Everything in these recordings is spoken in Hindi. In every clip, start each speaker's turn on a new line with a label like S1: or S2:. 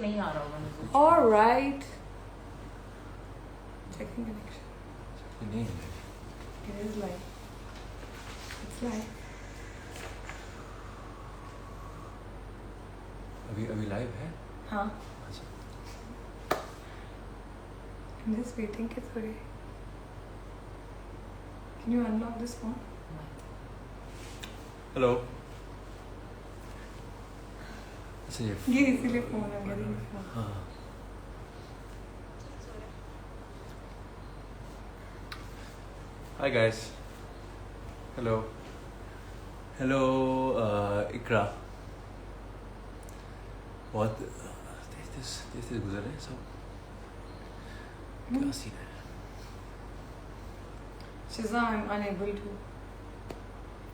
S1: नहीं आ रहा होगा मुझे।
S2: All right. Checking connection.
S3: नहीं
S2: It is live. It's live.
S3: अभी लाइव है।
S2: हाँ.
S3: अच्छा।
S2: I'm just waiting कि थोड़ी. Can you unlock this phone?
S3: Hello. अच्छा
S2: ये इसीलिए phone आ गया.
S3: हाँ। Hi guys. Hello. Hello, इकरा. बहुत तेज गुजर रहे हैं सब. क्या सीन है?
S2: Shiza, I'm unable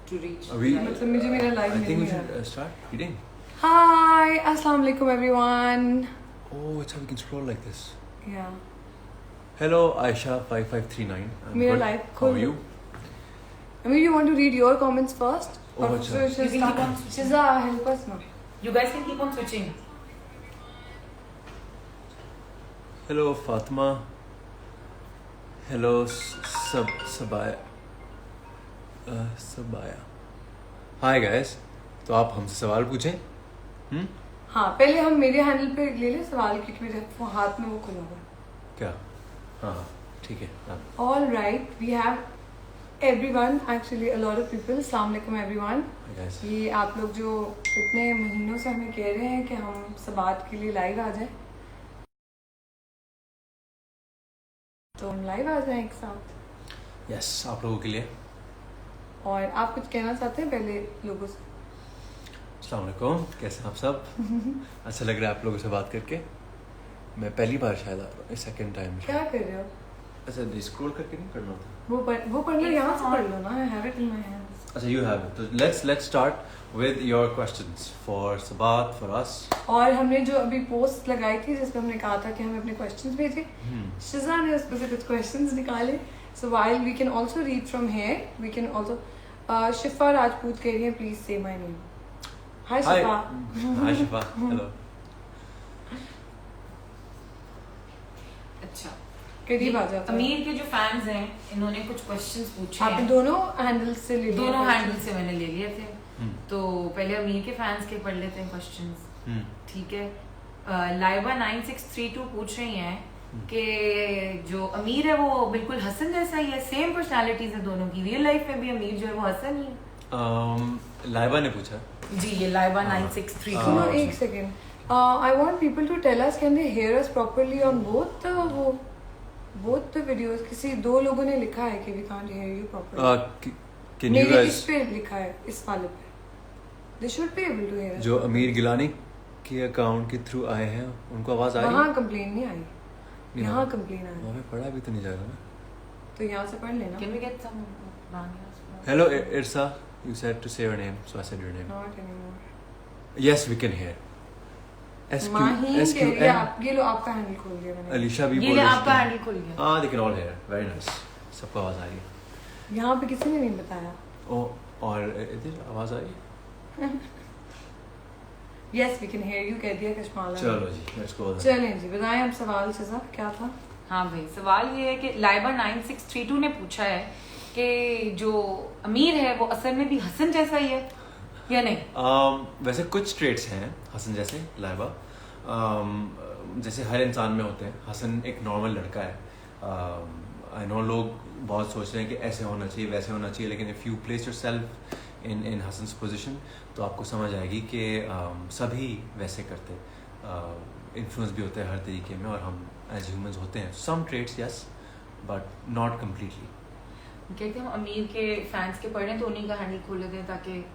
S2: to reach.
S3: अभी
S2: मतलब मुझे मेरा live
S3: I think we
S2: नहीं
S3: should
S2: है.
S3: start eating.
S2: Hi, Assalamu alaikum everyone.
S3: Oh, it's how we can scroll like this.
S2: Yeah.
S3: Hello, Aisha 5539. I'm
S2: मेरा
S3: good.
S2: live
S3: How
S2: खोल
S3: are
S2: दो.
S3: you?
S2: I mean, you want to read your comments first?
S3: Oh,
S2: Or
S3: अच्छा.
S2: so
S1: You can keep on switching.
S2: Shiza, help us now.
S1: You guys can keep on switching.
S3: Hello, Fatima. Hello, Sabaya. Sabaya. Hi guys. तो आप हमसे सवाल पूछें?
S2: हाँ, पहले हम मेरे हैंडल पे ले ले सवाल क्योंकि मेरे हाथ में वो खुला हुआ है.
S3: क्या? हाँ, ठीक है. हाँ.
S2: All right, we have everyone, actually a lot of people. Assalamu alaikum everyone.
S3: Hi guys.
S2: ये आप लोग जो इतने महीनों से हमें कह रहे हैं कि हम सबात के लिए लाइव आ जाए, तो हम लाइव आ जाएं एक साथ.
S3: Yes, आप लोगों के लिए.
S2: और आप कुछ कहना चाहते हैं पहले लोगों से?
S3: अस्सलाम वालेकुम. कैसे हैं आप सब? अच्छा लग रहा है आप लोगों से बात करके. मैं पहली बार शायद आ रहा हूँ. Second time.
S2: क्या कर रहे हो?
S3: अच्छा, स्क्रॉल करके नहीं करना था.
S2: वो पढ़ना यहाँ से पढ़ लो ना. I have it in my hands.
S3: अच्छा, you have it. तो let's start with your questions for Sabat, for us.
S2: और हमने जो अभी पोस्ट लगाई थी जिसमें हमने कहा था कि हमें अपने क्वेश्चंस भेजें, शिजा ने उसमें से कुछ क्वेश्चंस निकाले. So while we can also read from here, we can also. Shifa Rajput कह रही है प्लीज से my name. Hi Shifa.
S3: Hi Shifa. Hello.
S1: अच्छा.
S2: करीब आ जाता है.
S1: अमीर के जो फैंस हैं इन्होंने कुछ क्वेश्चंस पूछे
S2: आप
S1: हैं.
S2: दोनों हैंडल से ले लिए.
S1: दोनों हैंडल से मैंने ले लिए थे.
S3: हम्म.
S1: तो पहले अमीर के फैंस के पढ़ लेते हैं क्वेश्चंस.
S3: हम्म.
S1: ठीक है. लाइबा 9632 पूछ रही हैं कि जो अमीर है वो बिल्कुल हसन जैसा ही है. सेम पर्सनालिटीज है दोनों की. रियल लाइफ में भी अमीर जो है वो हसन ही है.
S3: लाइबा ने पूछा.
S1: जी ये लाइबा
S3: हाँ.
S1: 9632.
S2: सुनो एक second. I want people to tell us can they hear us properly on both the videos. किसी दो लोगों ने लिखा है कि we can't hear you properly.
S3: Can you
S2: मेरे इस
S3: गाइस
S2: पे लिखा है, इस वाले पे. They should be able to hear.
S3: जो अमीर गिलानी के अकाउंट के थ्रू आए हैं उनको आवाज आ रही है?
S2: वहाँ कंप्लेन नहीं आई.
S3: नहीं,
S2: यहाँ
S3: वहाँ-
S2: कंप्लेन आई.
S3: वहाँ पे पढ़ा भी तो नहीं जा रहा ना.
S2: तो यहाँ से पढ़ लेना.
S1: Can we get some bananas?
S3: Hello Irsa, you said to say your name, so I said your name.
S2: Not anymore.
S3: Yes, we can hear.
S2: Maheen कह रही है,
S3: SQN.
S2: आप ये लो, आपका हैंडल खोल दिया मैंने.
S3: अलीशा भी
S1: ये
S3: बोल
S1: ले
S3: रही
S1: आपका
S3: थी.
S1: हैंडल खुल गया.
S3: हाँ, they can all hear. Very nice. सबको आवाज आ रही है.
S2: यहाँ पे किसी ने नहीं बताया.
S3: और इधर आवाज आ रही है.
S2: Yes, we can hear you कह दिया कश्माला ने.
S3: चलो जी, let's go then.
S2: चलें जी, बताएं अब सवाल शिजा क्या था?
S1: हाँ भाई सवाल ये है कि लाइबा 9632 ने पूछा है कि जो अमीर है वो असल में भी हसन जैसा ही है या नहीं.
S3: वैसे कुछ ट्रेट्स हैं हसन जैसे लाइबा. जैसे हर इंसान में होते हैं. हसन एक नॉर्मल लड़का है. आई नो लोग बहुत सोच रहे हैं कि ऐसे होना चाहिए वैसे होना चाहिए, लेकिन if you place yourself in Hassan's position तो आपको समझ आएगी कि सभी वैसे करते. इन्फ्लुएंस भी होता है हर तरीके में और हम एज ह्यूमंस होते हैं. Some traits yes but not completely.
S1: कहते हैं हम अमीर के फैंस के पढ़ रहे हैं तो उन्हीं का हैंडल खोल लेते हैं ताकि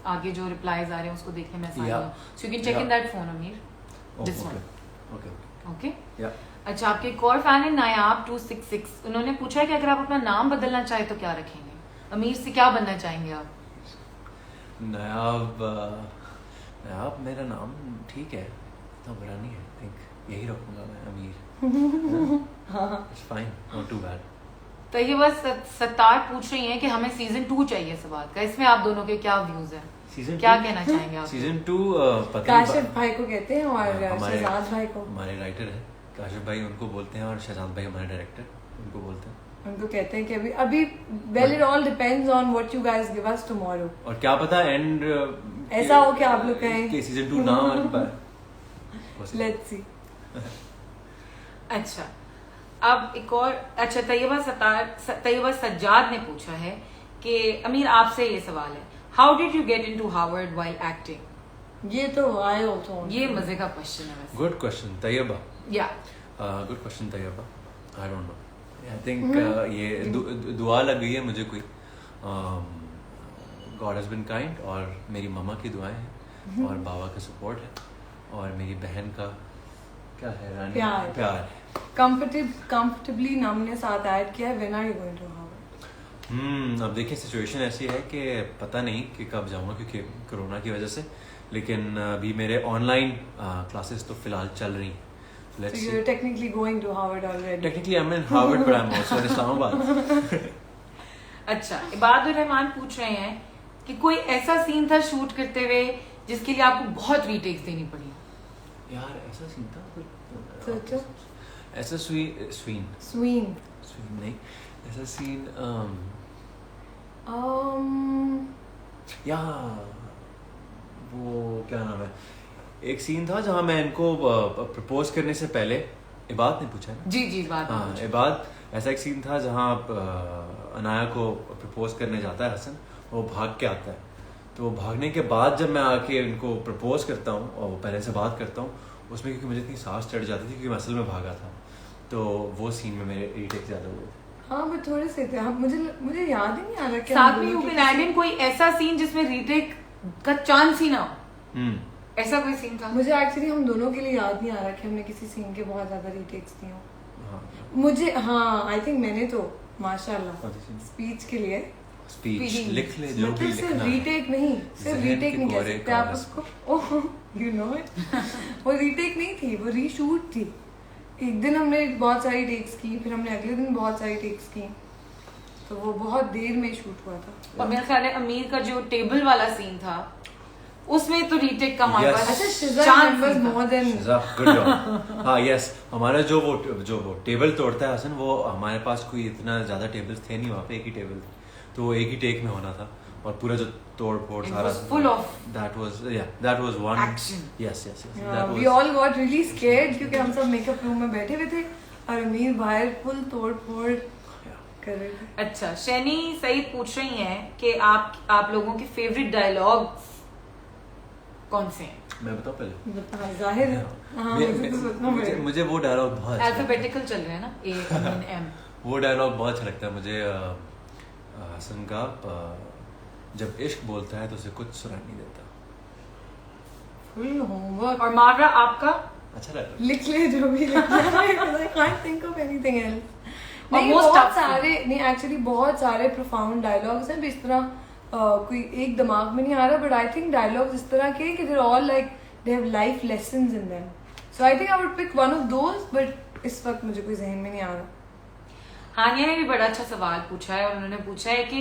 S1: आगे जो रिप्लाईज आ रहे हैं उसको देखने में आसानी हो. So you can check in that phone Amir. This one.
S3: Okay.
S1: Okay.
S3: या
S1: अच्छा आपके एक और फैन है नायाब 266. उन्होंने पूछा है कि अगर आप अपना नाम बदलना चाहे तो क्या रखेंगे. अमीर से क्या बनना चाहेंगे आप?
S3: नायाब मेरा नाम ठीक है, इतना बुरा नहीं है. थिंक यही रखूंगा मैं, अमीर. It's fine, not too bad.
S1: तो ये बस सत्तार पूछ रही हैं कि हमें सीजन 2 चाहिए सवाल का, इसमें आप दोनों के क्या व्यूज हैं, क्या कहना चाहेंगे आप?
S3: सीजन 2
S2: काशिफ भाई को कहते हैं और शहजाद भाई को,
S3: हमारे राइटर है काशिफ भाई उनको बोलते हैं, और शहजाद भाई हमारे डायरेक्टर उनको बोलते हैं।
S2: उनको कहते हैं कि अभी well it all depends on what you guys give us tomorrow,
S3: और क्या पता एंड
S2: ऐसा हो कि आप लोग कहें
S3: कि सीजन 2 ना बन पाए।
S2: Let's see.
S1: अच्छा, अब एक और, अच्छा तैयबा सज्जाद ने पूछा है कि अमीर आपसे ये सवाल है, how did you get into Harvard while acting?
S2: ये तो आई आल्सो,
S1: ये मजे का क्वेश्चन है वैसे।
S3: गुड क्वेश्चन तैयबा,
S1: या
S3: good question Tayyaba, I don't know, I think ये दुआ लग गई है मुझे कोई, गॉड हैज बीन काइंड, और मेरी मम्मा की दुआएं हैं और बाबा का सपोर्ट है और मेरी बहन का क्या है रानी, प्यार।
S2: कंफर्टेबली नाम ने साथ ऐड किया है, when are you going to Harvard?
S3: अब देखिए सिचुएशन ऐसी है कि पता नहीं कि कब जाऊंगा क्योंकि कोरोना की वजह से, लेकिन अभी मेरे ऑनलाइन क्लासेस तो फिलहाल चल रही हैं।
S2: So you're technically going to Harvard already.
S3: Technically I'm in Harvard but I'm also in Islamabad.
S1: अच्छा, इबादुर रहमान पूछ रहे हैं कि कोई ऐसा सीन था शूट करते हुए जिसके लिए आपको बहुत रीटेक्स देनी पड़ी?
S3: यार ऐसा सीन था
S2: सोचो,
S3: ऐसा स्वीन नहीं, ऐसा सीन यार वो क्या नाम है, एक सीन था जहाँ मैं इनको प्रपोज करने से पहले, इबाद ने पूछा है
S1: जी बात,
S3: हाँ इबाद, ऐसा एक सीन था जहाँ अनाया को प्रपोज करने जाता है हसन, वो भाग के आता है, तो वो भागने के बाद जब मैं आके इनको प्रपोज करता हूँ और वो पहले से बात करता हूँ उसमें, क्योंकि मुझे इतनी सांस चढ़ जाती थी क्योंकि मैं असल में भागा था, तो वो सीन में मेरे रीटेक ज़्यादा हुए।
S2: हाँ मैं थोड़े से थे, मुझे याद ही नहीं आ रहा
S1: साथ में यू कैन ऐड इन कोई ऐसा सीन जिसमें रीटेक का चांस ही ना हो, ऐसा कोई सीन था?
S2: मुझे एक्चुअली हम दोनों के लिए याद नहीं आ रहा कि हमने किसी सीन के बहुत ज्यादा रीटेक्स दिए हो। मुझे आई थिंक मैंने तो माशाल्लाह स्पीच के लिए
S3: स्पीच लिख ले जो भी लिखना
S2: सिर्फ रीटेक नहीं, सिर्फ रीटेक नहीं कह सकते आप उसको, ओह यू नो इट, वो रीटेक नहीं थी, वो रीशूट थी। एक दिन हमने बहुत सारी टेक्स की, फिर हमने अगले दिन बहुत सारी टेक्स की, तो वो बहुत देर में शूट हुआ था।
S1: और मेरे ख्याल है अमीर का जो टेबल वाला सीन था उसमें तो रीटेक का हमारे पास
S3: हमारा जो वो टेबल तोड़ता है हसन, वो हमारे पास कोई इतना ज्यादा टेबल्स थे नहीं, वहाँ पे एक ही टेबल था, तो वो एक ही टेक में होना था, और पूरा जो तोड़ फोड़ सारा
S1: full of
S3: that was one
S1: action.
S3: yes
S2: we all got really scared क्योंकि हम सब मेकअप रूम में बैठे हुए थे और अमीर बाहर फुल तोड़ फोड़ कर रहे थे।
S1: अच्छा, शैनी सईद पूछ रही हैं कि आप लोगों के फेवरेट डायलॉग्स कौन से हैं?
S3: मैं बताऊं पहले?
S2: बता, जाहिर है। हाँ,
S3: मुझे वो डायलॉग बहुत
S1: अल्फाबेटिकल चल रहे हैं ना, A M,
S3: वो डायलॉग बहुत अच्छा लगता है मुझे, हसन का, जब इश्क बोलता है तो उसे कुछ सुनाई नहीं देता।
S2: Full homework.
S1: और मावरा आपका?
S3: अच्छा डायलॉग,
S2: लिख ले जो भी लिखना है, I can't think of anything else। नहीं, बहुत सारे प्रोफाउंड डायलॉग्स हैं, इस तरह कोई एक दिमाग में नहीं आ रहा, बट आई थिंक डायलॉग्स इस तरह के कि they're all like they have life lessons in them, so I think I would pick one of those, but इस वक्त मुझे कोई जहन में नहीं आ रहा।
S1: हानिया ने भी बड़ा अच्छा सवाल पूछा है, उन्होंने पूछा है कि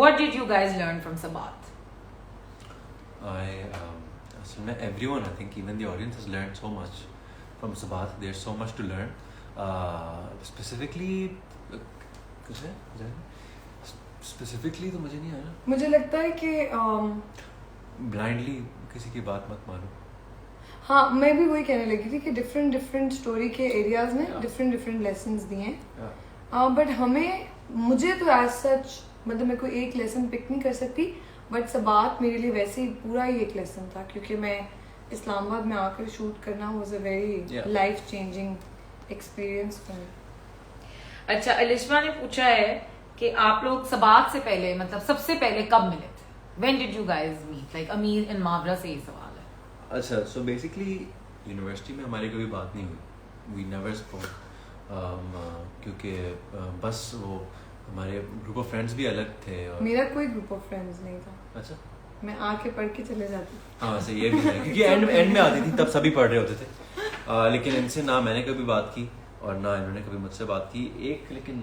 S1: what did you guys learn from Sabaat?
S3: Everyone, I think even the audience has learned so much from Sabaat. There's so much to learn. Specifically तो मुझे नहीं आया।
S2: मुझे लगता है कि
S3: blindly किसी की बात मत मानो।
S2: हाँ, मैं भी वही कहने लगी थी कि डिफरेंट स्टोरी के एरियाज में डिफरेंट लेसन्स दिए हैं, बट मुझे तो एज सच मतलब मैं कोई एक लेसन पिक नहीं कर सकती, बट सबात मेरे लिए वैसे ही पूरा ही एक लेसन था, क्योंकि मैं इस्लामाबाद में आकर शूट करना was a very life changing experience for me.
S1: अच्छा, अलिशमा ने पूछा है कि आप लोग सबात से पहले, मतलब सबसे पहले कब मिले थे? When did you guys meet? Like अमीर एंड मावरा से ये सवाल है।
S3: अच्छा, so basically यूनिवर्सिटी में हमारी कभी बात नहीं हुई, we never spoke, क्योंकि बस वो हमारे ग्रुप ऑफ फ्रेंड्स भी अलग थे और
S2: मेरा कोई ग्रुप ऑफ फ्रेंड्स नहीं था।
S3: अच्छा,
S2: मैं आके पढ़ के चले जाती।
S3: हाँ वैसे ये भी है, क्योंकि एंड में आती थी तब सभी पढ़ रहे होते थे, लेकिन इनसे ना मैंने कभी बात की और ना इन्होंने कभी मुझसे बात की। एक लेकिन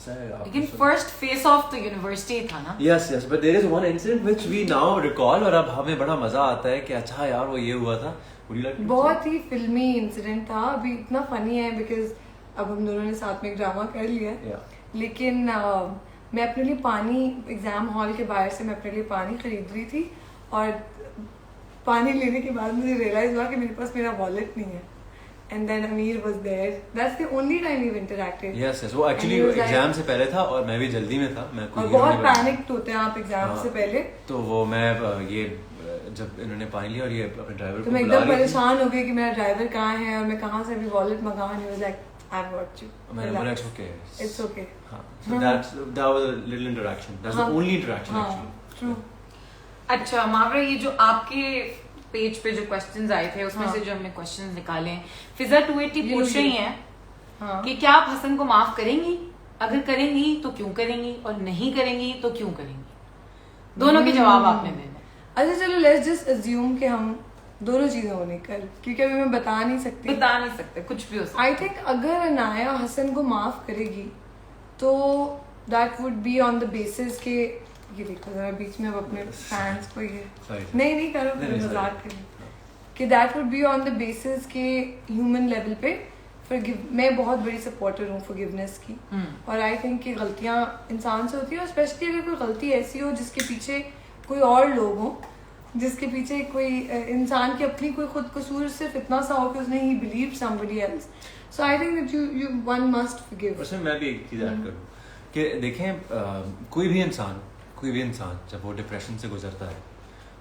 S1: लेकिन फर्स्ट फेस ऑफ तो यूनिवर्सिटी था ना.
S3: Yes, but there is one incident which we now recall और अब हमें बड़ा मजा आता है कि अच्छा यार वो ये हुआ था. Would you like to
S2: बहुत ही फिल्मी इंसिडेंट था. अभी इतना फनी है बिकॉज अब हम दोनों ने साथ में एक ड्रामा कर लिया है.
S3: Yeah.
S2: लेकिन मैं अपने लिए पानी एग्जाम हॉल के बाहर से मैं अपने लिए पानी खरीद रही थी और पानी लेने के बाद मुझे रियलाइज हुआ कि मेरे पास मेरा वॉलेट नहीं है. And then Amir was there. That's the only time we've interacted.
S3: Yes, वो actually एग्जाम से पहले था और मैं भी जल्दी में था. मैं
S2: और बहुत पैनिक्ड होते हैं आप एग्जाम से पहले.
S3: तो वो मैं ये जब इन्होंने पानी लिया और ये अपने ड्राइवर
S2: तो मैं एकदम परेशान हो गई कि मेरा ड्राइवर कहाँ है और मैं कहाँ से अभी wallet मंगाऊँ. And he was like, I've got you.
S3: मैंने बोला it's okay.
S2: It's okay.
S3: हाँ. So that was a little interaction. That's the only interaction actually.
S2: True.
S1: अच्छा मावरा, ये जो आपके पेज पे जो क्वेश्चंस आए थे उसमें से जो हमने क्वेश्चंस निकाले हैं, फिजा 280 पूछ रही हैं कि क्या आप हसन को माफ करेंगी? अगर करेंगी तो क्यों करेंगी और नहीं करेंगी तो क्यों करेंगी? दोनों के जवाब आपने देने.
S2: अच्छा चलो लेट्स जस्ट अज्यूम कि हम दोनों चीजें होने कल, क्योंकि अभी मैं बता नहीं सकते
S1: कुछ भी हो सकता.
S2: आई थिंक अगर अनाया हसन को माफ करेगी तो that would be on the basis के ये देखो जरा बीच में अब अपने फैंस को ये नहीं करो मजाक करें कि that would be on the basis के ह्यूमन लेवल पे मैं बहुत बड़ी सपोर्टर हूँ फॉरगिवनेस की. और आई थिंक कि गलतियाँ इंसान से होती है और स्पेशली अगर कोई गलती ऐसी हो जिसके पीछे कोई और लोग हो, जिसके पीछे कोई इंसान की अपनी कोई खुद कसूर सिर्फ इतना सा हो कि उसने ही believe somebody else. So I think that you one must forgive.
S3: उसमें मैं भी एक चीज ऐड करूँ कि देखें कोई भी इंसान जब वो डिप्रेशन से गुजरता है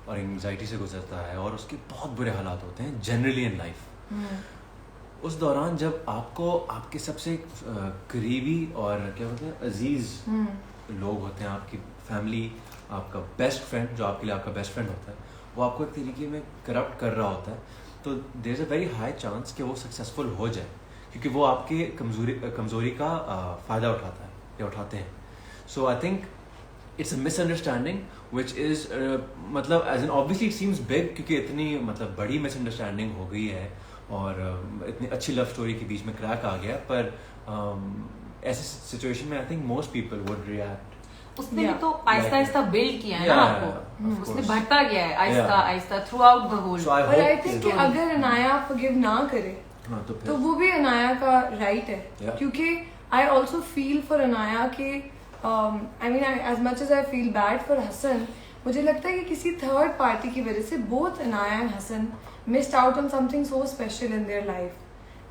S3: और एंग्जाइटी से गुजरता है और उसके बहुत बुरे हालात होते हैं जनरली इन लाइफ, उस दौरान जब आपको आपके सबसे करीबी और क्या बोलते हैं अजीज लोग होते हैं, आपकी फैमिली, आपका बेस्ट फ्रेंड जो आपके लिए आपका बेस्ट फ्रेंड होता है, वो आपको एक तरीके में करप्ट कर रहा होता है, तो there is a very high chance कि वो सक्सेसफुल हो जाए क्योंकि वो आपके कमज़ोरी का फ़ायदा उठाते हैं. So I think it's a misunderstanding which is मतलब as an obviously it seems big क्योंकि इतनी मतलब बड़ी मिसअंडरस्टैंडिंग हो गई है और इतनी अच्छी लव स्टोरी के बीच में क्रैक आ गया. पर ऐसे सिचुएशन में I think most people would react.
S1: उसने भी तो आहिस्ता बिल्ड किया है ना आपको. उसने बढ़ता गया है आहिस्ता थ्रू आउट द होल.
S2: और आई थिंक कि अगर अनाया फॉरगिव ना करे तो वो भी अनाया का राइट है क्योंकि I also feel for Anaya के I mean as much as I feel bad for Hasan, मुझे लगता है कि किसी थर्ड पार्टी की वजह से both Anaya and Hasan missed out on something so special in there life,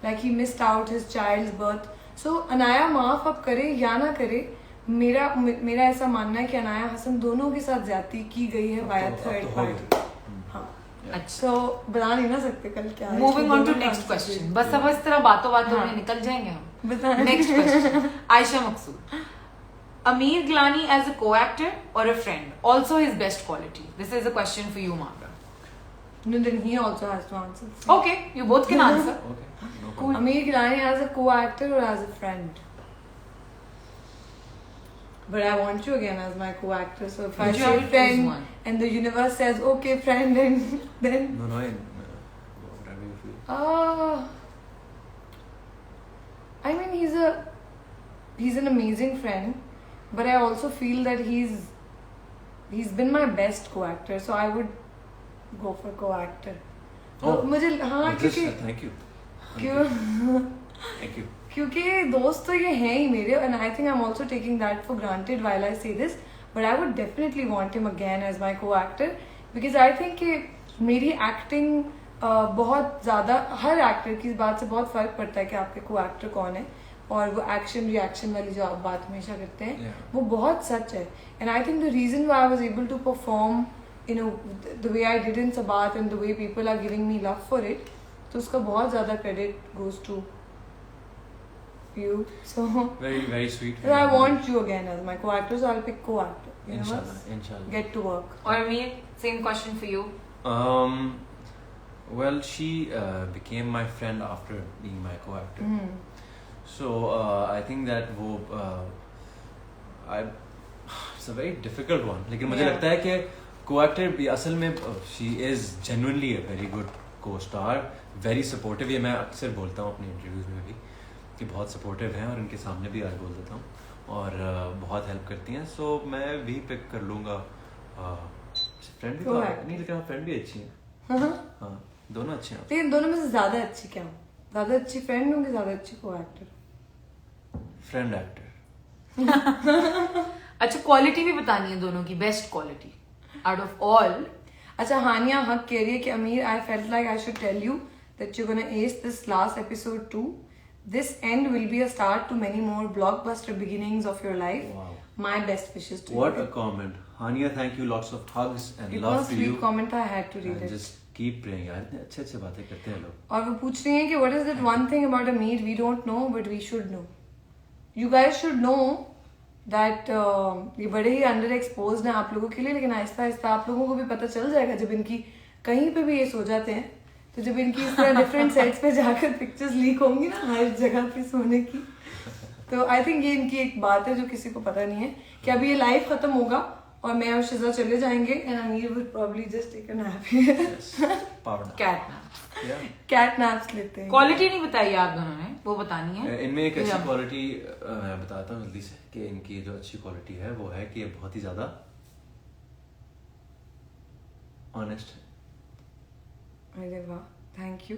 S2: like he missed out his child's birth. So Anaya माफ अब करे या ना करे, मेरा ऐसा मानना है कि अनाया हसन दोनों के साथ ज्यादती की गई है बाय थर्ड पार्टी. हाँ अच्छा बता नहीं ना सकते कल क्या.
S1: Moving on to next question. बस अब इस तरह बातों में निकल जाएंगे हम. Next question. Ayesha Maqsood. Amir Gilani as a co-actor or a friend? Also his best quality. This is a question for you, Marga.
S2: No, then he also has to answer.
S1: Okay, you both can answer.
S3: Okay, no
S2: Cool.
S3: problem.
S2: Amir Gilani as a co-actor or as a friend? But I want you again as my co-actor. So if I
S1: Would you
S2: say
S1: have to choose
S2: friend
S1: one?
S2: and the universe says okay friend, and then
S3: No, whatever you feel.
S2: I mean he's an amazing friend. But I also feel that he's been my best co-actor, so I would go for co-actor.
S3: Oh,
S2: मुझे हाँ क्योंकि
S3: thank you.
S2: क्यों
S3: Thank you.
S2: क्योंकि दोस्त तो ये हैं ही मेरे, and I think I'm also taking that for granted while I say this, but I would definitely want him again as my co-actor because I think कि मेरी acting बहुत ज़्यादा हर एक्टर की इस बात से बहुत फर्क पड़ता है कि आपके co-actor कौन है और वो एक्शन रिएक्शन वाली जो आप बात हमेशा करते हैं वो बहुत सच है. And I think the reason why I was able to perform in the way I did in Sabaat and the way people are giving me love for it, तो उसका बहुत ज्यादा credit goes to you. So
S3: Very sweet.
S2: I want you again as my co-actor, so I will pick co-actor.
S3: Inshallah.
S2: Get to work.
S1: Or Amir, same question for you.
S3: Well, she became my friend after being my co-actor. So I think that वो it's a very difficult one. लेकिन मुझे लगता है कि co-actor भी असल में she is genuinely a very good co-star, very supportive. ये मैं अक्सर बोलता हूँ अपने इंटरव्यूज में भी कि बहुत supportive हैं और उनके सामने भी आज बोल देता हूँ. और बहुत हेल्प करती हैं, सो मैं भी पिक कर लूँगा। फ्रेंड भी तो नहीं, लेकिन फ्रेंड भी अच्छी हैं। हाँ, दोनों अच्छे हैं।
S2: लेकिन दोनों में से ज्यादा अच्छी क्या हो? ज्यादा अच्छी फ्रेंड होंगी, ज्यादा अच्छी को एक्टर?
S3: Friend actor.
S1: अच्छा, क्वालिटी भी बतानी है दोनों की, best quality out of all.
S2: अच्छा, हानिया हक कह रही है कि Amir, I felt like I should tell you that you're gonna ace this last episode too. This end will be a start to many more blockbuster beginnings of your life.
S3: Wow.
S2: My best wishes to
S3: What
S2: you.
S3: a comment. Hania, thank you. Lots of hugs and
S2: It
S3: love
S2: was
S3: to
S2: sweet
S3: you.
S2: comment. I had to read
S3: And
S2: it.
S3: just keep praying यार, इतने अच्छे बातें करते हैं लोग।
S2: और वो पूछ रही हैं कि what is that one thing about Ameer we don't know but we should know. You guys should know that ये बड़े ही अंडर एक्सपोज्ड हैं आप लोगों के लिए, लेकिन आहिस्ता आहिस्ता आप लोगों को भी पता चल जाएगा जब इनकी कहीं पे भी ये सो जाते हैं, तो जब इनकी इस तरह डिफरेंट सेट्स पे जाकर पिक्चर्स लीक होंगी ना हर जगह पे सोने की, तो आई थिंक ये इनकी एक बात है जो किसी को पता नहीं है कि अभी ये लाइफ खत्म होगा और मैं और शिजा चले जाएंगे and Amir would probably just take a nap.
S1: Cat nap.
S2: Cat naps लेते हैं।
S1: क्वालिटी नहीं बताई आप दोनों ने, वो बतानी है।
S3: इनमें एक अच्छी क्वालिटी मैं बताता हूँ जल्दी से कि इनकी जो अच्छी क्वालिटी है वो है कि ये बहुत ही ज्यादा ऑनेस्ट है।
S2: अरे वाह, थैंक यू।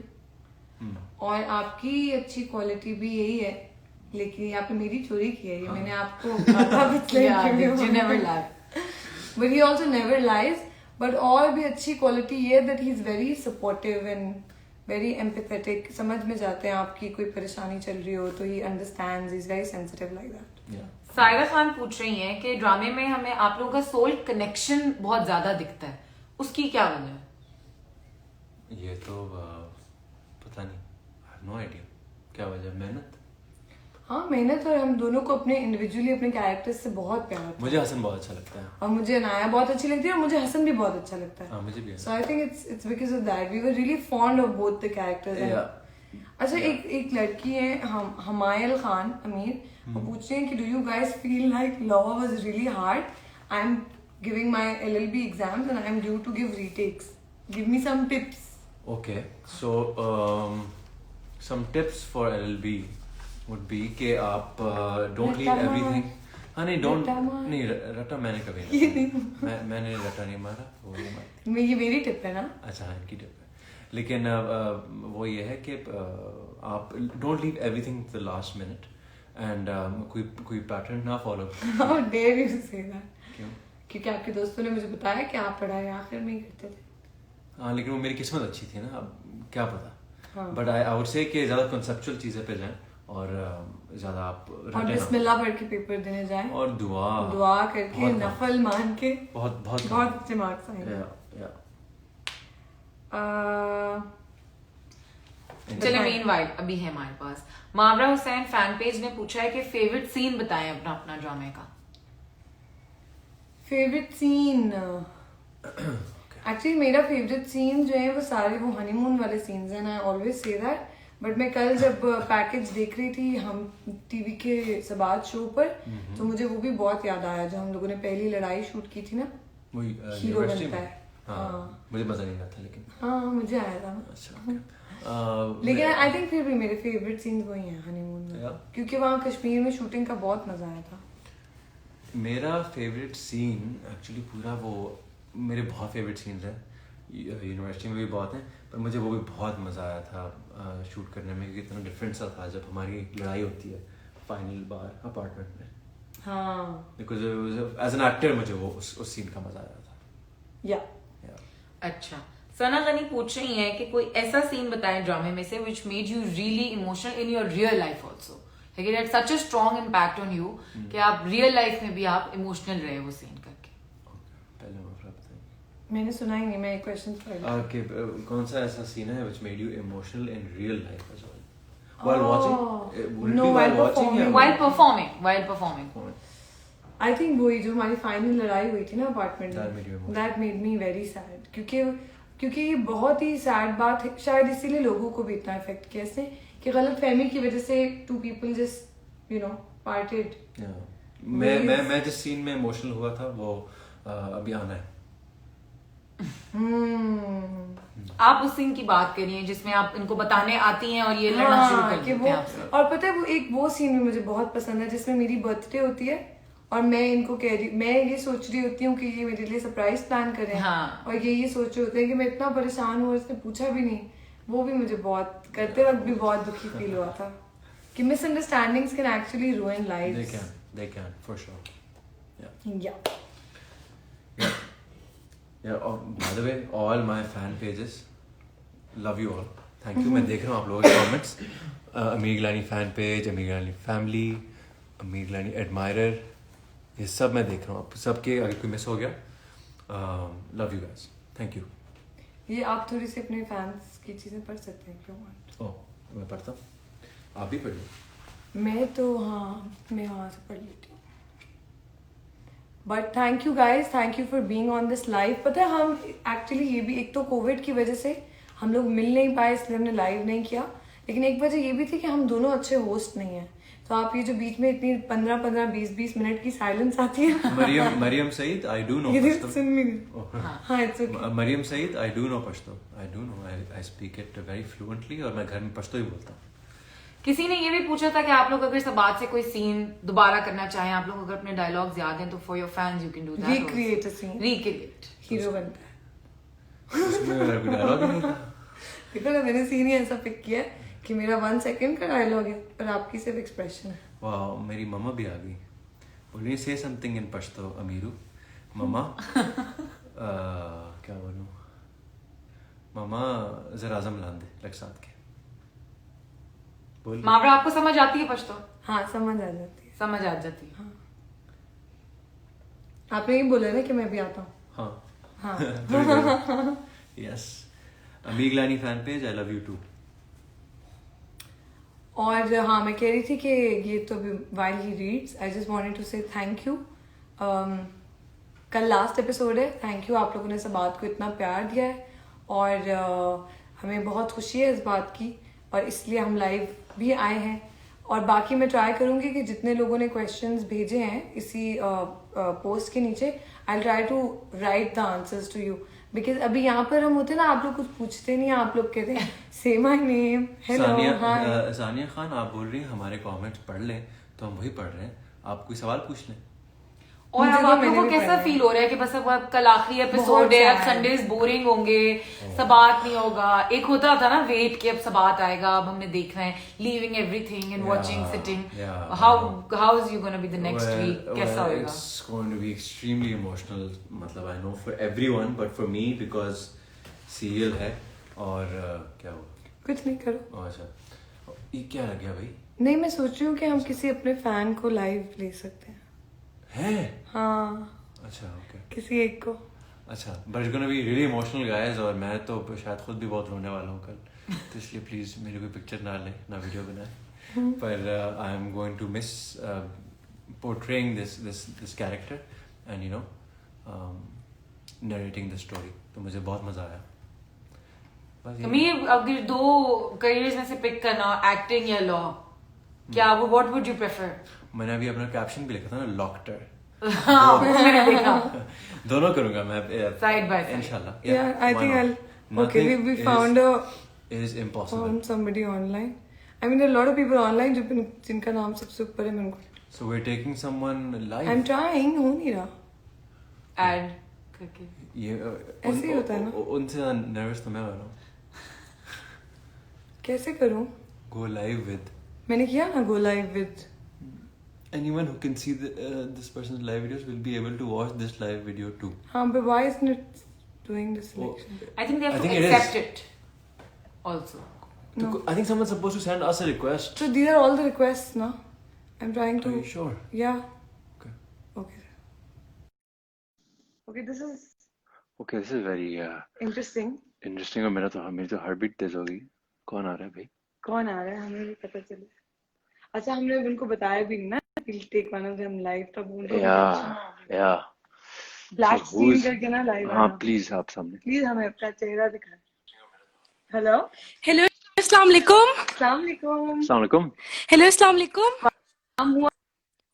S2: और आपकी अच्छी क्वालिटी भी यही है, लेकिन ये आपने मेरी चोरी की है, ये मैंने आपको but he also never lies. But और भी अच्छी क्वालिटी ये that he is very supportive and very empathetic. समझ में जाते हैं आपकी कोई परेशानी चल रही हो तो he understands, he is very sensitive like that.
S1: Saira Khan पूछ रही हैं कि ड्रामे में हमें आप लोगों का सोल कनेक्शन बहुत ज्यादा दिखता है, उसकी क्या वजह है?
S3: ये तो पता नहीं, आई हैव नो आइडिया क्या वजह। मेहनत।
S2: हाँ, मेहनत, और हम दोनों को अपने इंडिविजुअली अपने कैरेक्टर्स से बहुत प्यार होता है।
S3: मुझे हसन बहुत अच्छा लगता है
S2: और मुझे अनाया बहुत अच्छी लगती है और मुझे हसन भी बहुत अच्छा लगता है।
S3: मुझे भी।
S2: So I think it's because of that we were really fond of both the characters. अच्छा, एक लड़की है हमायल खान अमीर, वो पूछ रही है कि do you guys feel like law was really hard? I am giving my LLB exams and I am due to give retakes, give me some tips.
S3: Okay, so some tips for LLB would be कि आप don't leave everything। हाँ नहीं, don't नहीं रटा मैंने कभी नहीं, मैंने रटा नहीं मारा, वो नहीं मारती।
S2: ये मेरी टिप है ना?
S3: अच्छा, हाँ, इनकी टिप है, लेकिन वो ये है कि आप don't leave everything to the last minute and कोई पैटर्न ना follow.
S2: How dare you say that?
S3: क्यों?
S2: क्योंकि आपके दोस्तों ने मुझे बताया कि आप पढ़ाई आखिर में ही करते थे।
S3: हाँ, लेकिन वो मेरी किस्मत अच्छी थी ना, अब क्या पता।
S2: हाँ।
S3: बट आई वुड से कि ज्यादा कंसेप्चुअल चीजें पे जाएं और ज्यादा आप
S2: और बिस्मिल्लाह पढ़ के पेपर देने जाएं
S3: और दुआ
S2: करके नफल मान के
S3: बहुत
S2: अच्छे मार्क्स आएंगे।
S1: चलिए, मीनवाइल अभी है हमारे पास मावरा हुसैन फैन पेज ने पूछा है कि फेवरेट सीन बताएं अपना ड्रामे का।
S2: फेवरेट सीन एक्चुअली मेरा फेवरेट सीन जो है वो सारे वो हनीमून वाले सीन्स हैं। I always say that, but मैं कल जब पैकेज देख रही थी हम टीवी के सबात शो पर, तो मुझे वो भी बहुत याद आया जो हम लोगों ने पहली लड़ाई शूट की थी ना, हीरो बनता है।
S3: हाँ, मुझे मजा नहीं आता, लेकिन
S2: हाँ मुझे आया था।
S3: अच्छा,
S2: लेकिन आई थिंक फिर भी मेरे फेवरेट सीन्स वही हैं हनीमून में, क्योंकि वहाँ कश्मीर में शूटिंग का बहुत मजा आया था।
S3: मेरा फेवरेट सीन एक्चुअली पूरा वो, मेरे बहुत फेवरेट सीन्स हैं, यूनिवर्सिटी में भी बहुत हैं, पर मुझे वो भी बहुत मज़ा आया था शूट करने में, क्योंकि इतना डिफरेंट सा था जब हमारी लड़ाई होती है फाइनल बार अपार्टमेंट में।
S2: हाँ,
S3: बिकॉज एज एन एक्टर मुझे वो उस सीन का मज़ा आया था।
S2: या
S1: अच्छा, सना गनी पूछ रही हैं कि कोई ऐसा सीन बताएं ड्रामे में से which made you really emotional in your real life also, like it had such a strong impact on you कि आप रियल लाइफ में भी आप इमोशनल रहे वो सीन करके।
S3: पहले मुझे बताइए।
S2: मैंने सुना ही नहीं, मैं एक क्वेश्चन
S3: ओके, कौन सा ऐसा सीन है which made you emotional in real life as well? While watching?
S2: No, while performing.
S1: While performing.
S2: I think वही जो हमारी फाइनल लड़ाई हुई थी ना अपार्टमेंट में, that made me very sad, क्योंकि ये बहुत ही सैड बात है, शायद इसीलिए लोगों को भी इतना इफेक्ट किया इसने कि गलत फहमी की वजह से टू पीपल जस्ट पार्टेड।
S3: मैं जिस सीन में इमोशनल हुआ था वो अभी आना है।
S1: आप उस सीन की बात करिए जिसमें आप इनको बताने आती हैं और ये लड़ना शुरू कर
S2: कि
S1: देते
S2: वो
S1: हैं आपसे।
S2: और पता है वो सीन भी मुझे बहुत पसंद है जिसमें मेरी बर्थडे होती है और मैं इनको कह रही, मैं ये सोच रही होती हूँ कि ये मेरे लिए सरप्राइज प्लान कर रहे हैं।
S1: हाँ।
S2: और ये सोच रहे होते हैं कि मैं इतना परेशान हूँ और इसने पूछा भी नहीं। वो भी मुझे बहुत करते वक्त भी बहुत दुखी फील हुआ था कि misunderstandings can actually ruin
S3: They
S2: lives.
S3: can for sure.
S2: या
S3: Yeah. By the way, all my fan pages, love you all. Thank you. मैं देख रहा हूँ आप लोगों के comments. अमीर गिलानी fan page, अमीर गिलानी family, अमीर गिलानी admirer, ये सब मैं देख रहा हूँ। आप सबके अगर कोई मिस हो गया, love you guys. Thank you.
S2: ये आप थोड़ी सी अपने फैंस की चीजें पढ़ सकते हैं क्यों?
S3: Oh, मैं पढ़ता हूँ। आप भी पढ़िए।
S2: मैं तो हाँ, मैं वहाँ से पढ़ लेती हूँ। But thank you guys, thank you for being on this live. पता है हम एक्चुअली ये भी एक तो कोविड की वजह से हम लोग मिल नहीं पाए इसलिए हमने लाइव नहीं किया, लेकिन एक वजह ये भी थी कि हम दोनों अच्छे होस्ट नहीं हैं। तो आप ये जो बीच में इतनी 15-20 मिनट की साइलेंस आती है
S3: Maryam Saeed, I do know
S2: ये
S3: Pashto.
S2: सुन भी नहीं। हाँ it's okay.
S3: Maryam Saeed, I do know Pashto. I do know. I speak it very fluently और मैं घर में पश्तो ही बोलता हूँ।
S1: किसी ने ये भी पूछा था कि आप लोग अगर सबात से कोई सीन दोबारा करना चाहें, आप लोग अगर अपने डायलॉग्स याद हैं तो for your fans you can do that.
S2: Recreate a scene,
S1: recreate.
S2: Hero बनता है।
S3: उसमें मेरा कोई डायलॉग ही नहीं था।
S2: देखो ना, मैंने सीन ही ऐसा पिक किया है कि मेरा 1 सेकंड का डायलॉग है और आपकी सिर्फ एक्सप्रेशन है।
S3: वाह, मेरी मम्मा भी आ गई। बोलिए से समथिंग इन पश्तो अमीरू। मम्मा क्या बोलूं, मम्मा जरा आजम लान दे लग साथ के बोल।
S1: मावरा आपको समझ आती है पश्तो?
S2: हाँ समझ आ जाती है।
S1: समझ आ जाती है।
S2: हाँ। आपने ही बोला ना कि मैं भी आता हूँ।
S3: हाँ
S2: हाँ।
S3: Yes. Amir Gilani fan page, I love you too.
S2: और हाँ मैं कह रही थी कि ये तो व्हाइल ही reads I just wanted to say thank you. कल लास्ट एपिसोड है। थैंक यू, आप लोगों ने सब बात को इतना प्यार दिया है और हमें बहुत खुशी है इस बात की और इसलिए हम लाइव भी आए हैं। और बाकी मैं ट्राई करूंगी कि जितने लोगों ने क्वेश्चंस भेजे हैं इसी पोस्ट के नीचे, I try to write the answers to you because अभी यहाँ पर हम होते ना, आप लोग कुछ पूछते नहीं, आप लोग कहते हैं से माय नेम, हेलो, हाय।
S3: सानिया खान, आप बोल रही हैं हमारे कमेंट्स पढ़ लें, तो हम वही पढ़ रहे हैं। आप कोई सवाल पूछ लें।
S1: और
S2: मुझे
S1: अब
S2: तो
S1: आप
S2: मैंने
S1: लोगों को
S2: भी
S1: कैसा
S2: पढ़ा है।
S1: फील हो रहा है कि बस अब कल आखिरी एपिसोड
S2: बहुत
S1: है, अब
S2: sad।
S1: संडेज बोरिंग होंगे, सबात नहीं होगा। एक होता था ना वेट कि अब सबात आएगा, अब हमने देखना है, leaving everything and watching, sitting. How is you gonna be the next week? कैसा होगा?
S3: It's going to be extremely emotional, मतलब I know for everyone, but for me because serial है। और क्या हुआ?
S2: कुछ नहीं करो।
S3: अच्छा, ये क्या लग गया भाई?
S2: नहीं, मैं सोच रही हूँ कि हम किसी अपने फैन को लाइव ले सकते हैं।
S3: हैं?
S2: हाँ
S3: अच्छा, ओके।
S2: किसी एक को।
S3: अच्छा, but it's gonna be really emotional guys, और मैं तो शायद खुद भी बहुत रोने वाला हूँ कल, तो इसलिए प्लीज मेरी कोई पिक्चर ना ले, ना वीडियो बनाए। पर I am going to miss portraying this character and you know narrating the story. तो मुझे बहुत मजा आया। बस
S1: अमीर, अगर दो करियर्स में से पिक करना, एक्टिंग या लॉ, क्या वो व्हाट वुड यू प्रेफर?
S3: मैंने अभी अपना कैप्शन भी लिखा था ना, लॉक्टर।
S1: हाँ, वो मैंने देखा।
S3: दोनों करूंगा मैं
S1: Side by side.
S3: इंशाल्लाह।
S2: Yeah, I
S3: why
S2: think
S3: not?
S2: okay,
S3: Nothing
S2: we found
S3: is impossible.
S2: somebody online. I mean, there are a lot of people online जिनका नाम सबसे ऊपर है मेरे को।
S3: So we're taking someone live.
S2: I'm trying, हो नहीं रहा।
S1: एड करके
S3: ये
S2: ऐसे ही होता है ना?
S3: उनसे नर्वस तो मैं हो रहा हूँ।
S2: कैसे करूँ?
S3: Go live with
S2: मैंने किया ना go live with।
S3: anyone who can see this person's live videos will be able to watch this live video too.
S2: हाँ, but why isn't it doing the selection?
S1: I think they have
S3: I
S1: to
S3: think it
S1: accept it also.
S2: No.
S3: I think someone's supposed to send us a request.
S2: So these are all the requests, no? I'm trying to.
S3: Are you sure?
S2: Yeah.
S3: Okay.
S2: Okay. Okay, this is
S3: Okay, this is very
S2: interesting.
S3: interesting. और मेरी तो heartbeat तेज हो गई। कौन आ रहा है भाई?
S2: कौन आ रहा है हमें भी पता चले। अच्छा, हमने उनको बताया भी नहीं ना we'll take one of them live, तब उनको
S3: Yeah.
S2: Black
S3: So
S2: screen
S3: who's-
S2: करके ना लाइव
S3: हाँ,
S2: आना।
S3: प्लीज आप सामने।
S2: प्लीज हमें अपना चेहरा दिखाएं। हेलो,
S4: हेलो अस्सलाम वालेकुम।
S2: अस्सलाम वालेकुम।
S3: अस्सलाम वालेकुम।
S4: हेलो अस्सलाम वालेकुम।
S2: हम हुआ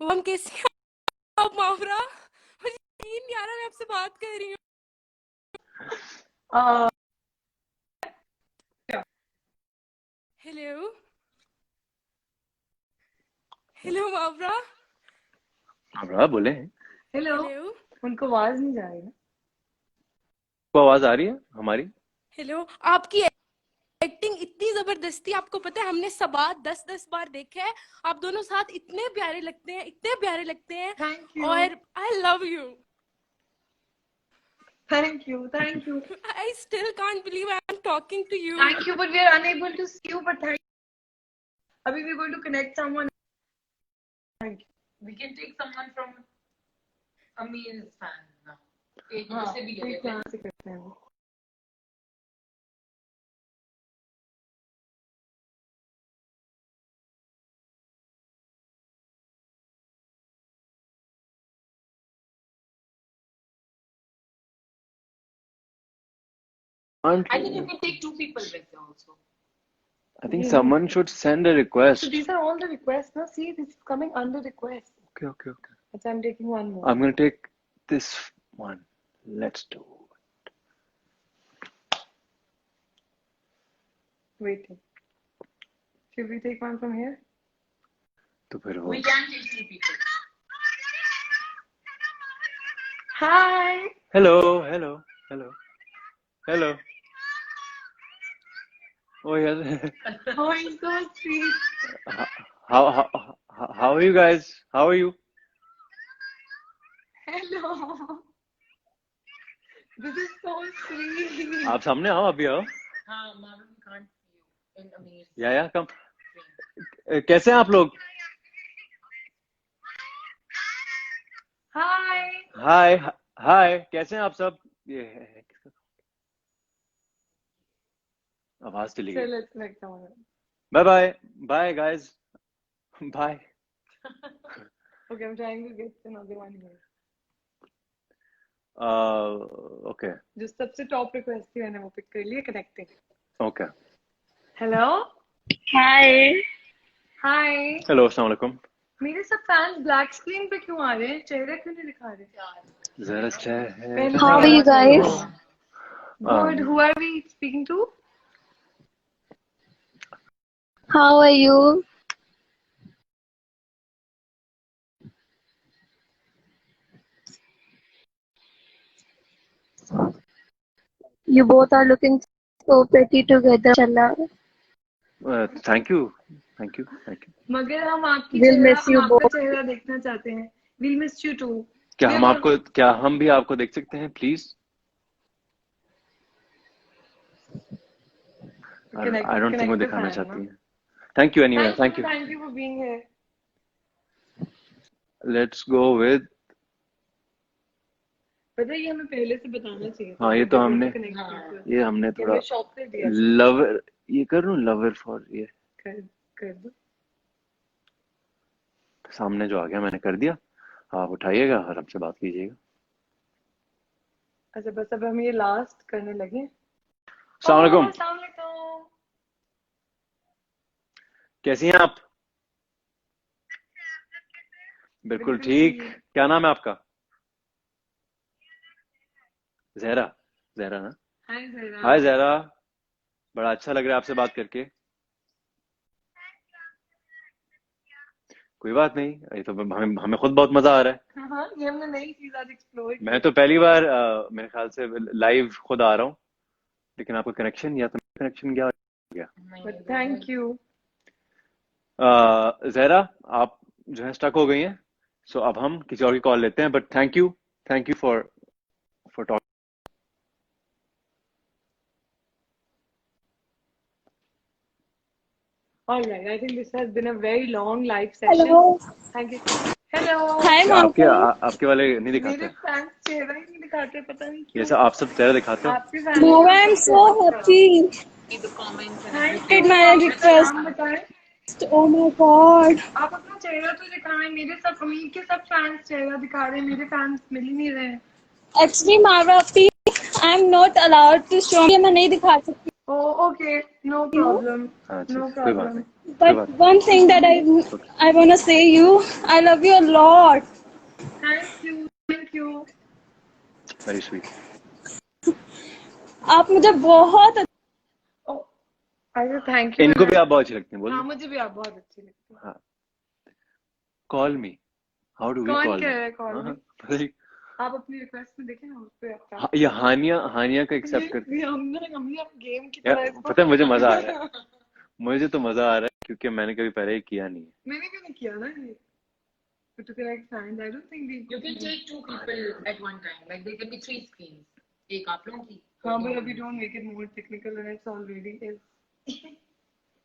S4: हम कैसे हैं आप मावरा? मुझे यकीन नहीं आ रहा मैं आपसे बात कर रही हूँ।
S2: Uh,
S4: हेलो हेलो मावरा
S3: हाँ बोले,
S2: हेलो।
S4: हेलो
S2: उनको आवाज नहीं जा रही ना?
S3: को आवाज आ रही है हमारी?
S4: हेलो आपकी एक्टिंग इतनी जबरदस्ती, आपको पता है हमने सबात 10-10 बार देखे हैं। आप दोनों साथ इतने प्यारे लगते हैं, इतने प्यारे लगते हैं।
S2: Thank you.
S4: और I love you.
S2: Thank you. Thank you.
S4: I still can't believe I am talking to you.
S2: Thank you, but we are unable to see you. But thank you. Abhi, we're going to connect someone. Thank you.
S1: We can take someone from Amir's fan now. एक से भी ले लेते हैं।
S2: कहाँ से करते हैं वो?
S1: I think you can take 2 people with you also.
S3: I think someone should send a request.
S2: So these are all the requests. Now see, this is coming under request.
S3: Okay.
S2: So I'm taking one more.
S3: I'm gonna take this one. Let's do it.
S2: Waiting. Should we take one from here?
S3: तो फिर वो
S1: We can take 2 people.
S2: Hi.
S3: hello. Oh yes.
S2: Oh, he's so sweet.
S3: How are you guys? How are you?
S2: Hello. This is so sweet.
S3: आप सामने आओ, अभी आओ.
S1: हाँ, Marvin can't see you in Amir's.
S3: या कम. कैसे हैं आप लोग?
S2: Hi.
S3: हाय कैसे हैं आप सब? ये है किसका? आवाज चली
S2: So
S3: गई.
S2: let's connect someone.
S3: Bye guys. Bye.
S2: Okay, I'm trying to get another one here.
S3: Okay.
S2: जो सबसे टॉप रिक्वेस्ट थी मैंने वो पिक कर लिया. कनेक्टिंग.
S3: Okay.
S2: हेलो.
S4: हाय
S2: हाय.
S3: Hello, अस्सलाम वालेकुम.
S2: मेरे सब फैंस ब्लैक स्क्रीन पे क्यों आ रहे हैं? चेहरा क्यों नहीं दिखा रहे?
S3: जरा चेहरा.
S4: How are you guys?
S2: Good. Who are we speaking to?
S4: How are you? You both are looking so pretty together. Inshallah.
S3: Thank you.
S2: मगर हम आपकी
S4: We'll
S2: चेहरा
S4: miss you
S2: हम आपका
S4: both.
S2: चेहरा देखना चाहते हैं. We'll miss you too.
S3: क्या हम भी आपको देख सकते हैं प्लीज? I don't think वो दिखाना चाहती हैं. Thank you anyway. Thank you.
S2: Thank you for being here.
S3: Let's go with.
S2: पता है ये हमें पहले से बताना चाहिए था.
S3: हाँ ये तो हमने ये हमने थोड़ा
S2: शॉप कर दिया.
S3: लवर ये कर लूं लवर फॉर ये
S2: कर दो.
S3: सामने जो आ गया मैंने कर दिया. आप उठाइएगा और हमसे बात कीजिएगा.
S2: अच्छा बस अब हम ये लास्ट करने लगे.
S3: अस्सलाम वालेकुम.
S2: अस्सलाम वालेकुम.
S3: कैसी हैं आप? बिल्कुल ठीक. क्या नाम है आपका? जहरा ना.
S2: हाय जहरा.
S3: हाय जहरा. बड़ा अच्छा लग रहा है आपसे बात करके. कोई बात नहीं. ये तो हमें खुद बहुत मजा आ रहा है.
S2: हाँ ये हमने नई चीज आज एक्सप्लोर की.
S3: मैं तो पहली बार मेरे ख्याल से लाइव खुद आ रहा हूँ. लेकिन आपका कनेक्शन क्या हो गया?
S2: But thank you.
S3: जहरा आप जो है स्टक हो गई हैं. सो अब हम किसी और की कॉल लेते हैं. But thank you for talk.
S2: All right, I think this has been a very long live session.
S4: Hello.
S2: Thank you. Hello.
S4: Hi,
S3: आपके वाले नहीं दिखाते?
S2: मेरे फैंस चेहरा ही नहीं दिखाते, पता नहीं क्यों.
S3: ये सब आप सब चेहरा दिखाते हो.
S2: आपके fans.
S4: No, I'm so happy.
S1: The comments and
S2: Thank
S4: Did
S2: you.
S4: my
S2: आप अपना
S4: request.
S2: नाम बताएं.
S4: Oh my God.
S2: आप अपना चेहरा तो दिखाएं. मेरे सब अमीर के सब फैंस चेहरा दिखा रहे हैं. मेरे फैंस मिल ही नहीं रहे हैं.
S4: Actually, Marwa, I'm not allowed to show. ये मैं नहीं दिखा सकती.
S2: Oh, okay. No problem.
S3: अच्छा,
S2: No
S3: कोई बात
S2: problem.
S3: नहीं.
S4: But one thing that I wanna say you, I love you a lot.
S2: Thank you. Thank you.
S3: Very sweet.
S2: आप मुझे बहुत थैंक यू।
S3: इनको भी आप बहुत अच्छी लगती हैं, बोल।
S2: हाँ मुझे भी आप बहुत अच्छी लगती है।
S3: Call me, how do we
S2: कौन
S3: कॉल
S2: कह रहा है कॉल में?
S3: मी?
S2: आप अपनी रिक्वेस्ट में देखें, हम उस पे आपका
S3: ये हानिया का एक्सेप्ट करती
S2: हमने गेम की
S3: है।
S2: तरह इसको
S3: पता है मुझे मजा आ रहा है, मुझे तो मजा आ रहा है क्योंकि मैंने कभी पहले किया नहीं है।
S2: मैंने भी नहीं किया ना ये। To collect fans, I don't think we.
S1: You can take two people at one time. Like there can be three screens. एक आप लोगों की.
S2: हाँ but अभी don't make it more technical than it's already is.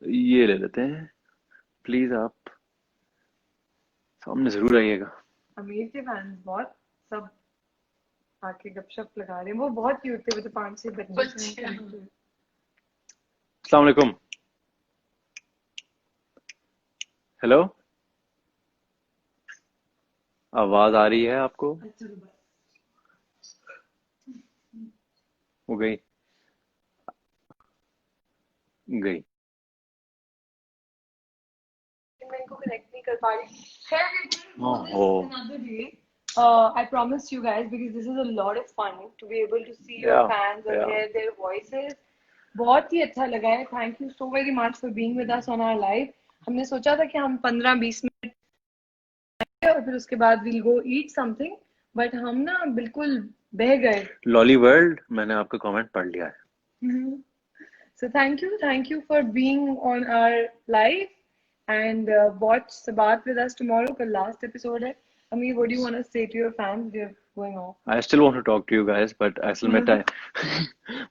S3: ये ले लेते हैं, प्लीज आप सामने जरूर आइएगा।
S2: अमीर के फैंस बहुत सब आके गपशप लगा रहे हैं, वो बहुत क्यूट थे, वो तो 5-6 बच्चे।
S3: अस्सलाम वालेकुम। हेलो, आवाज आ रही है आपको? वो गई गई।
S2: मैं इनको कनेक्ट नहीं कर पा रही।
S3: ओहो,
S2: Another day. I promised you guys because this is a lot of fun to be able to see your
S3: Yeah,
S2: fans and
S3: yeah.
S2: hear their voices. बहुत ही अच्छा लगा है। Thank you so very much for being with us on our live. हमने सोचा था कि हम 15-20 मिनट और फिर उसके बाद we'll go eat something, but हम ना बिल्कुल बह गए।
S3: लॉली वर्ल्ड, मैंने आपका कमेंट पढ़ लिया है।
S2: So thank you for being on our live and watch Sabat with us tomorrow. The last episode है। Amir, what do you want to say to your fans? We're going off.
S3: I still want to talk to you guys, but असल में टाइम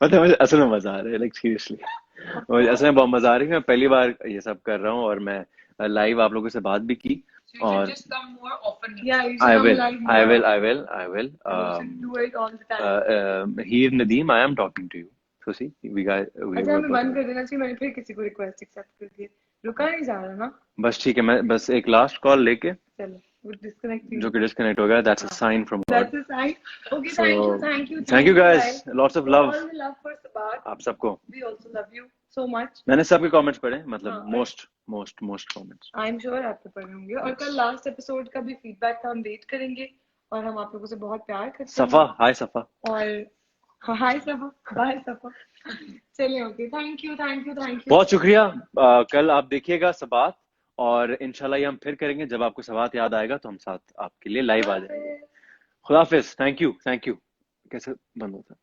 S3: मतलब मुझे असल में मजा आ रहा है, like seriously मुझे असल में बहुत मजा आ रही है। मैं पहली बार ये सब कर रहा हूँ और मैं लाइव आप लोगों से बात भी की।
S1: So you
S3: और
S1: should just come more often.
S2: Yeah, you should
S3: I
S2: come
S3: will,
S2: live
S3: I
S2: more.
S3: will, I will, I will.
S2: You should do it all the time.
S3: Heer Nadeem, I am talking to you. So see, we
S2: अच्छा हमें बंद कर देना चाहिए, मैंने फिर किसी को रिक्वेस्ट एक्सेप्ट कर दी। रुका नहीं जा रहा ना?
S3: बस ठीक है, मैं बस एक लास्ट कॉल लेके,
S2: चलो वो डिस्कनेक्ट
S3: जो कि डिस्कनेक्ट हो गया, that's a sign from God.
S2: That's a sign. Okay,
S3: So thank you guys, lots of love.
S2: All the love for Sabat.
S3: आप सबको।
S2: We also love you so much.
S3: मैंने सबके कमेंट्स पढ़े, मतलब
S2: हाँ,
S3: मोस्ट कमेंट्स।
S2: I'm sure आप तो पढ़े होंगे और कल लास्ट एपिसोड का भी फीडबैक का हम वेट करेंगे और हम आप लोगों से बहुत प्यार करते हैं।
S3: सफा, हाय सफा।
S2: और हाय सफा, बाय सफा। चलिए ओके, थैंक यू।
S3: बहुत शुक्रिया। कल आप देखिएगा सबात, और इंशाल्लाह ये हम फिर करेंगे जब आपको सबात याद आएगा तो हम साथ आपके लिए लाइव आ जाएंगे। खुदा हाफिज। Thank you. कैसे बंद होता है?